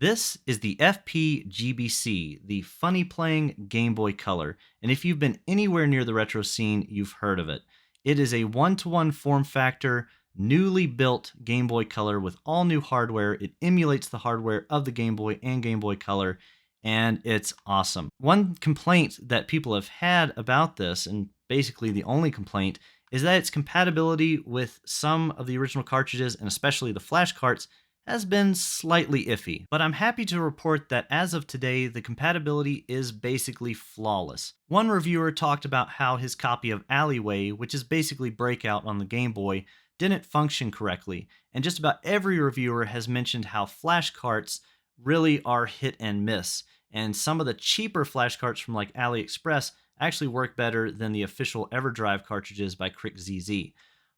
This is the FPGBC, the Funny Playing Game Boy Color, and if you've been anywhere near the retro scene, you've heard of it. It is a one-to-one form factor, newly built Game Boy Color with all new hardware. It emulates the hardware of the Game Boy and Game Boy Color, and it's awesome. One complaint that people have had about this, and basically the only complaint, is that its compatibility with some of the original cartridges, and especially the flash carts, has been slightly iffy, but I'm happy to report that as of today, the compatibility is basically flawless. One reviewer talked about how his copy of Alleyway, which is basically Breakout on the Game Boy, didn't function correctly, and just about every reviewer has mentioned how flash carts really are hit and miss, and some of the cheaper flash carts from like AliExpress actually work better than the official EverDrive cartridges by CrickZZ.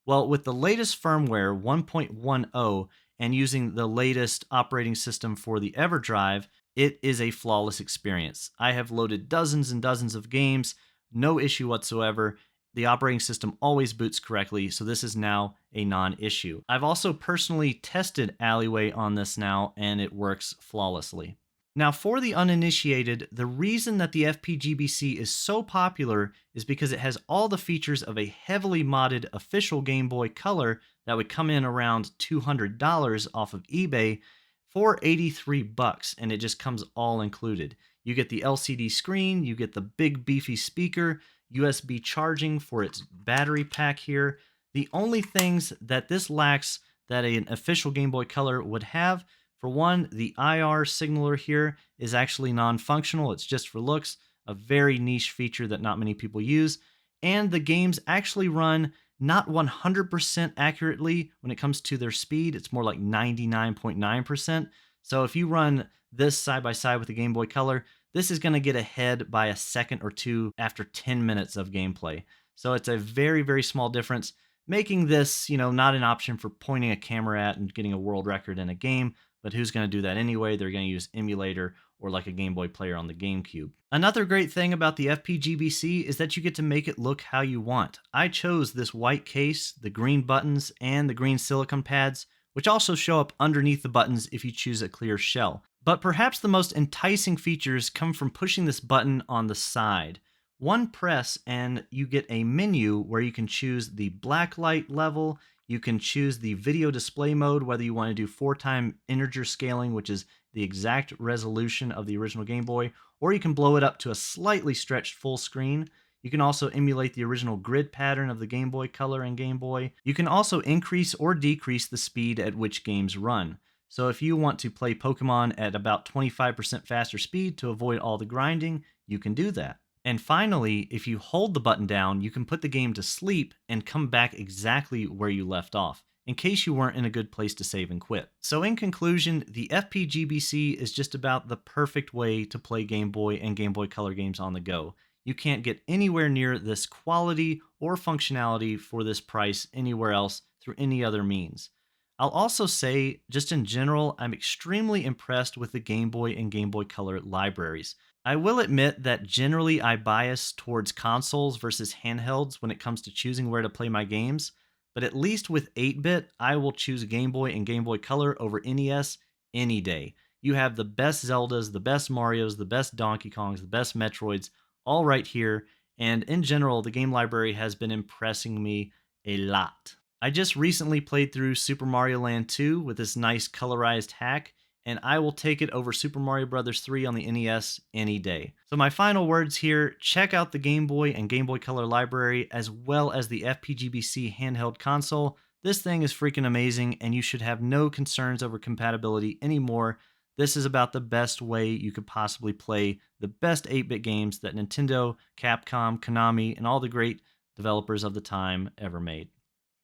Well, with the latest firmware 1.10 and using the latest operating system for the EverDrive, it is a flawless experience. I have loaded dozens and dozens of games, no issue whatsoever. The operating system always boots correctly, so this is now a non-issue. I've also personally tested Alleyway on this now, and it works flawlessly. Now, for the uninitiated, the reason that the FPGBC is so popular is because it has all the features of a heavily modded official Game Boy Color that would come in around $200 off of eBay for 83 bucks, and it just comes all included. You get the LCD screen, you get the big beefy speaker, USB charging for its battery pack here. The only things that this lacks that an official Game Boy Color would have, for one, the IR signaler here is actually non-functional. It's just for looks, a very niche feature that not many people use. And the games actually run not 100% accurately when it comes to their speed. It's more like 99.9%. So if you run this side by side with the Game Boy Color, this is going to get ahead by a second or two after 10 minutes of gameplay. So it's a very, very small difference, making this, not an option for pointing a camera at and getting a world record in a game. But who's going to do that anyway? They're going to use emulator or like a Game Boy player on the GameCube. Another great thing about the FPGBC is that you get to make it look how you want. I chose this white case, the green buttons, and the green silicone pads, which also show up underneath the buttons if you choose a clear shell. But perhaps the most enticing features come from pushing this button on the side. One press and you get a menu where you can choose the blacklight level. You can choose the video display mode, whether you want to do 4x integer scaling, which is the exact resolution of the original Game Boy, or you can blow it up to a slightly stretched full screen. You can also emulate the original grid pattern of the Game Boy Color and Game Boy. You can also increase or decrease the speed at which games run. So if you want to play Pokemon at about 25% faster speed to avoid all the grinding, you can do that. And finally, if you hold the button down, you can put the game to sleep and come back exactly where you left off, in case you weren't in a good place to save and quit. So in conclusion, the FPGBC is just about the perfect way to play Game Boy and Game Boy Color games on the go. You can't get anywhere near this quality or functionality for this price anywhere else through any other means. I'll also say, just in general, I'm extremely impressed with the Game Boy and Game Boy Color libraries. I will admit that generally I bias towards consoles versus handhelds when it comes to choosing where to play my games, but at least with 8-bit, I will choose Game Boy and Game Boy Color over NES any day. You have the best Zeldas, the best Marios, the best Donkey Kongs, the best Metroids, all right here, and in general, the game library has been impressing me a lot. I just recently played through Super Mario Land 2 with this nice colorized hack, and I will take it over Super Mario Bros. 3 on the NES any day. So my final words here, check out the Game Boy and Game Boy Color library, as well as the FPGBC handheld console. This thing is freaking amazing, and you should have no concerns over compatibility anymore. This is about the best way you could possibly play the best 8-bit games that Nintendo, Capcom, Konami, and all the great developers of the time ever made.